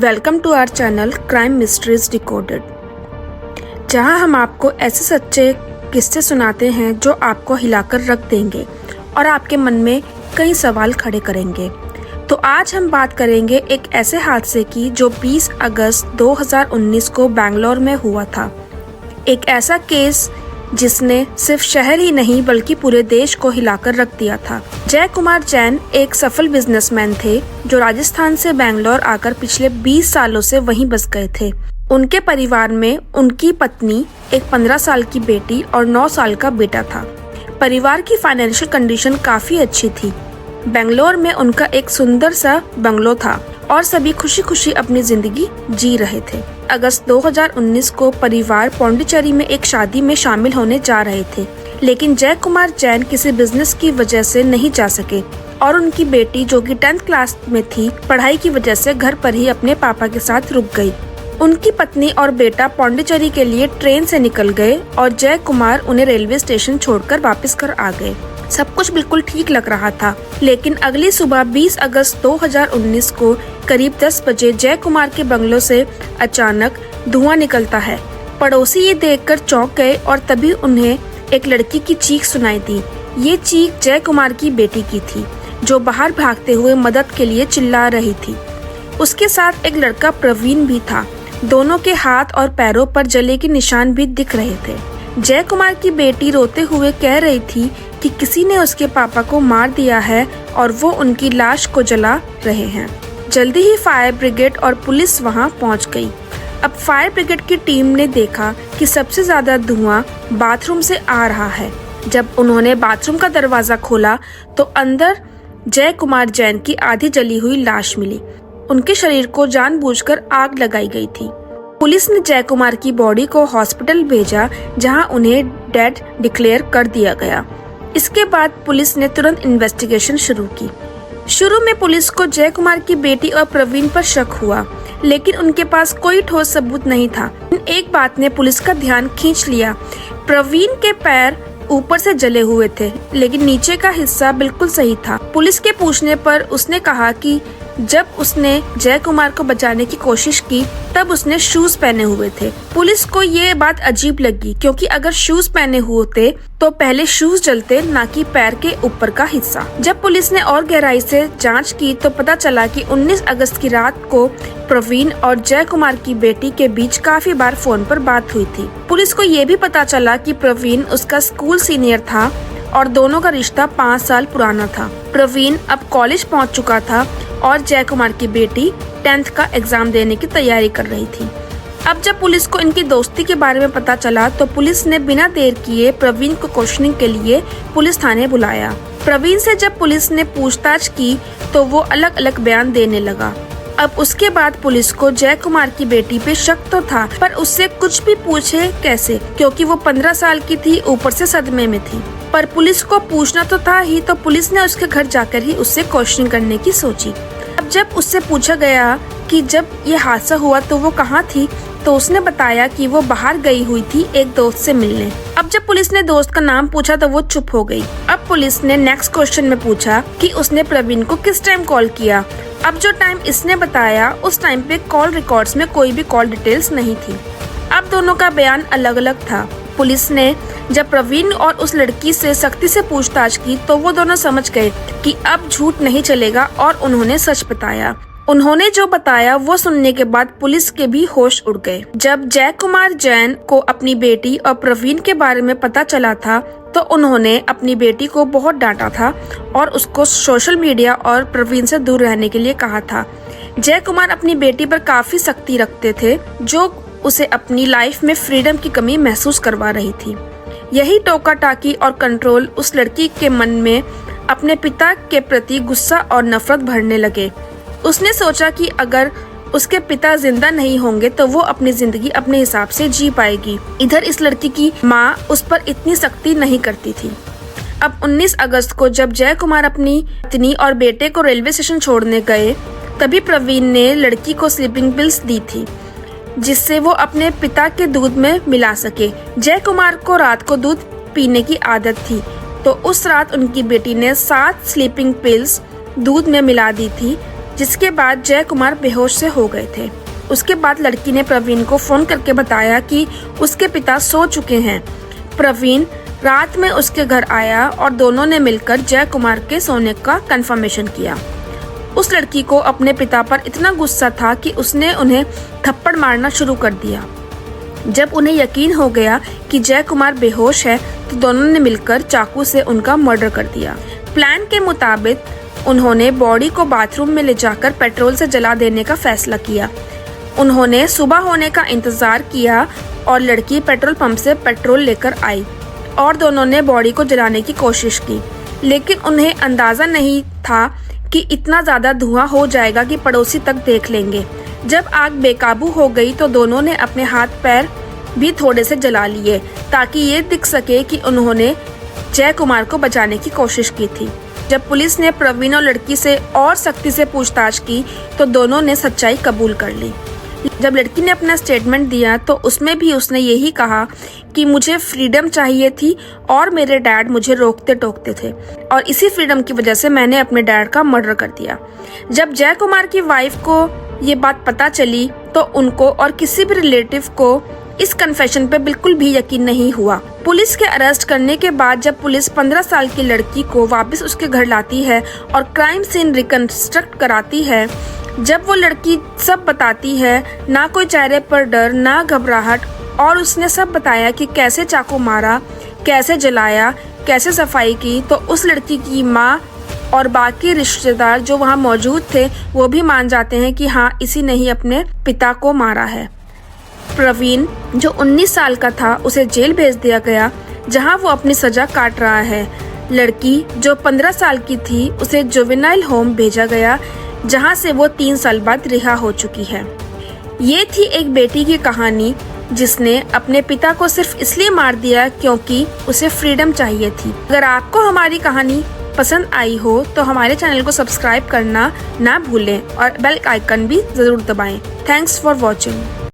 Welcome to our channel crime mysteries decoded, जहां हम आपको ऐसे सच्चे किस्से सुनाते हैं जो आपको हिलाकर रख देंगे और आपके मन में कई सवाल खड़े करेंगे। तो आज हम बात करेंगे एक ऐसे हादसे की जो 20 अगस्त 2019 को बेंगलोर में हुआ था। एक ऐसा केस जिसने सिर्फ शहर ही नहीं बल्कि पूरे देश को हिलाकर रख दिया था। जय कुमार जैन एक सफल बिजनेसमैन थे जो राजस्थान से बेंगलोर आकर पिछले 20 सालों से वहीं बस गए थे। उनके परिवार में उनकी पत्नी, एक 15 साल की बेटी और 9 साल का बेटा था। परिवार की फाइनेंशियल कंडीशन काफी अच्छी थी। बेंगलोर में उनका एक सुंदर सा बंगलो था और सभी खुशी खुशी अपनी जिंदगी जी रहे थे। अगस्त 2019 को परिवार पौंडीचेरी में एक शादी में शामिल होने जा रहे थे, लेकिन जय कुमार जैन किसी बिजनेस की वजह से नहीं जा सके और उनकी बेटी जो कि 10th क्लास में थी, पढ़ाई की वजह से घर पर ही अपने पापा के साथ रुक गई। उनकी पत्नी और बेटा पौंडीचेरी के लिए ट्रेन से निकल गए और जय कुमार उन्हें रेलवे स्टेशन छोड़कर वापस घर आ गए। सब कुछ बिल्कुल ठीक लग रहा था, लेकिन अगली सुबह 20 अगस्त 2019 को करीब 10 बजे जय कुमार के बंगलों से अचानक धुआं निकलता है। पड़ोसी ये देखकर चौंक गए और तभी उन्हें एक लड़की की चीख सुनाई दी। ये चीख जय कुमार की बेटी की थी, जो बाहर भागते हुए मदद के लिए चिल्ला रही थी। उसके साथ एक लड़का प्रवीण भी था। दोनों के हाथ और पैरों पर जले के निशान भी दिख रहे थे। जय कुमार की बेटी रोते हुए कह रही थी कि किसी ने उसके पापा को मार दिया है और वो उनकी लाश को जला रहे हैं। जल्दी ही फायर ब्रिगेड और पुलिस वहां पहुंच गई। अब फायर ब्रिगेड की टीम ने देखा कि सबसे ज्यादा धुआं बाथरूम से आ रहा है। जब उन्होंने बाथरूम का दरवाजा खोला तो अंदर जय कुमार जैन की आधी जली हुई लाश मिली। उनके शरीर को जानबूझकर आग लगाई गई थी। पुलिस ने जय कुमार की बॉडी को हॉस्पिटल भेजा, जहां उन्हें डेड डिक्लेयर कर दिया गया। इसके बाद पुलिस ने तुरंत इन्वेस्टिगेशन शुरू की। शुरू में पुलिस को जय कुमार की बेटी और प्रवीण पर शक हुआ, लेकिन उनके पास कोई ठोस सबूत नहीं था। एक बात ने पुलिस का ध्यान खींच लिया। प्रवीण के पैर ऊपर से जले हुए थे, लेकिन नीचे का हिस्सा बिल्कुल सही था। पुलिस के पूछने पर उसने कहा कि जब उसने जय कुमार को बचाने की कोशिश की तब उसने शूज पहने हुए थे। पुलिस को ये बात अजीब लगी, क्योंकि अगर शूज पहने होते तो पहले शूज जलते, ना कि पैर के ऊपर का हिस्सा। जब पुलिस ने और गहराई से जांच की तो पता चला कि 19 अगस्त की रात को प्रवीण और जय कुमार की बेटी के बीच काफी बार फोन पर बात हुई थी। पुलिस को ये भी पता चला कि प्रवीण उसका स्कूल सीनियर था और दोनों का रिश्ता 5 साल पुराना था। प्रवीण अब कॉलेज पहुंच चुका था और जय कुमार की बेटी 10th का एग्जाम देने की तैयारी कर रही थी। अब जब पुलिस को इनकी दोस्ती के बारे में पता चला तो पुलिस ने बिना देर किए प्रवीण को क्वेश्चनिंग के लिए पुलिस थाने बुलाया। प्रवीण से जब पुलिस ने पूछताछ की तो वो अलग अलग बयान देने लगा। अब उसके बाद पुलिस को जय कुमार की बेटी पे शक तो था, पर उससे कुछ भी पूछे कैसे, क्योंकि वो 15 साल की थी, ऊपर से सदमे में थी। पर पुलिस को पूछना तो था ही, तो पुलिस ने उसके घर जाकर ही उससे क्वेश्चनिंग करने की सोची। अब जब उससे पूछा गया कि जब ये हादसा हुआ तो वो कहाँ थी, तो उसने बताया कि वो बाहर गई हुई थी एक दोस्त से मिलने। अब जब पुलिस ने दोस्त का नाम पूछा तो वो चुप हो गई। अब पुलिस ने नेक्स्ट क्वेश्चन में पूछा कि उसने प्रवीण को किस टाइम कॉल किया। अब जो टाइम इसने बताया उस टाइम पे कॉल रिकॉर्ड्स में कोई भी कॉल डिटेल्स नहीं थी। अब दोनों का बयान अलग अलग था। पुलिस ने जब प्रवीण और उस लड़की से सख्ती से पूछताछ की तो वो दोनों समझ गए कि अब झूठ नहीं चलेगा और उन्होंने सच बताया। उन्होंने जो बताया वो सुनने के बाद पुलिस के भी होश उड़ गए। जब जय कुमार जैन को अपनी बेटी और प्रवीण के बारे में पता चला था तो उन्होंने अपनी बेटी को बहुत डांटा था और उसको सोशल मीडिया और प्रवीण से दूर रहने के लिए कहा था। जय कुमार अपनी बेटी पर काफी सख्ती रखते थे, जो उसे अपनी लाइफ में फ्रीडम की कमी महसूस करवा रही थी। यही टोका टाकी और कंट्रोल उस लड़की के मन में अपने पिता के प्रति गुस्सा और नफरत भरने लगे। उसने सोचा कि अगर उसके पिता जिंदा नहीं होंगे तो वो अपनी जिंदगी अपने हिसाब से जी पाएगी। इधर इस लड़की की माँ उस पर इतनी सख्ती नहीं करती थी। अब 19 अगस्त को जब जय कुमार अपनी पत्नी और बेटे को रेलवे स्टेशन छोड़ने गए, तभी प्रवीण ने लड़की को स्लीपिंग पिल्स दी थी, जिससे वो अपने पिता के दूध में मिला सके। जय कुमार को रात को दूध पीने की आदत थी, तो उस रात उनकी बेटी ने 7 स्लीपिंग पिल्स दूध में मिला दी थी जिसके बाद जय कुमार बेहोश से हो गए थे। उसके बाद लड़की ने प्रवीण को फोन करके बताया कि उसके पिता सो चुके हैं। प्रवीण रात में उसके घर आया और दोनों ने मिलकर जय कुमार के सोने का कंफर्मेशन किया। उस लड़की को अपने पिता पर इतना गुस्सा था कि उसने उन्हें थप्पड़ मारना शुरू कर दिया। जब उन्हें यकीन हो गया कि जय कुमार बेहोश है तो दोनों ने मिलकर चाकू से उनका मर्डर कर दिया। प्लान के मुताबिक उन्होंने बॉडी को बाथरूम में ले जाकर पेट्रोल से जला देने का फैसला किया। उन्होंने सुबह होने का इंतजार किया और लड़की पेट्रोल पंप से पेट्रोल लेकर आई और दोनों ने बॉडी को जलाने की कोशिश की, लेकिन उन्हें अंदाजा नहीं था कि इतना ज़्यादा धुआं हो जाएगा कि पड़ोसी तक देख लेंगे। जब आग बेकाबू हो गई तो दोनों ने अपने हाथ पैर भी थोड़े से जला लिए ताकि ये दिख सके कि उन्होंने जय कुमार को बचाने की कोशिश की थी। जब पुलिस ने प्रवीण और लड़की से और सख्ती से पूछताछ की तो दोनों ने सच्चाई कबूल कर ली। जब लड़की ने अपना स्टेटमेंट दिया तो उसमें भी उसने यही कहा कि मुझे फ्रीडम चाहिए थी और मेरे डैड मुझे रोकते टोकते थे और इसी फ्रीडम की वजह से मैंने अपने डैड का मर्डर कर दिया। जब जय कुमार की वाइफ को ये बात पता चली तो उनको और किसी भी रिलेटिव को इस कन्फेशन पे बिल्कुल भी यकीन नहीं हुआ। पुलिस के अरेस्ट करने के बाद जब पुलिस 15 साल की लड़की को वापस उसके घर लाती है और क्राइम सीन रिकंस्ट्रक्ट कराती है, जब वो लड़की सब बताती है, ना कोई चेहरे पर डर ना घबराहट, और उसने सब बताया कि कैसे चाकू मारा, कैसे जलाया, कैसे सफाई की, तो उस लड़की की माँ और बाकी रिश्तेदार जो वहाँ मौजूद थे वो भी मान जाते हैं कि हाँ, इसी ने ही अपने पिता को मारा है। प्रवीण जो 19 साल का था उसे जेल भेज दिया गया जहाँ वो अपनी सजा काट रहा है। लड़की जो 15 साल की थी उसे जुवेनाइल होम भेजा गया जहाँ से वो 3 साल बाद रिहा हो चुकी है। ये थी एक बेटी की कहानी जिसने अपने पिता को सिर्फ इसलिए मार दिया क्योंकि उसे फ्रीडम चाहिए थी। अगर आपको हमारी कहानी पसंद आई हो तो हमारे चैनल को सब्सक्राइब करना ना भूलें और बेल आइकन भी जरूर दबाएं। Thanks for watching.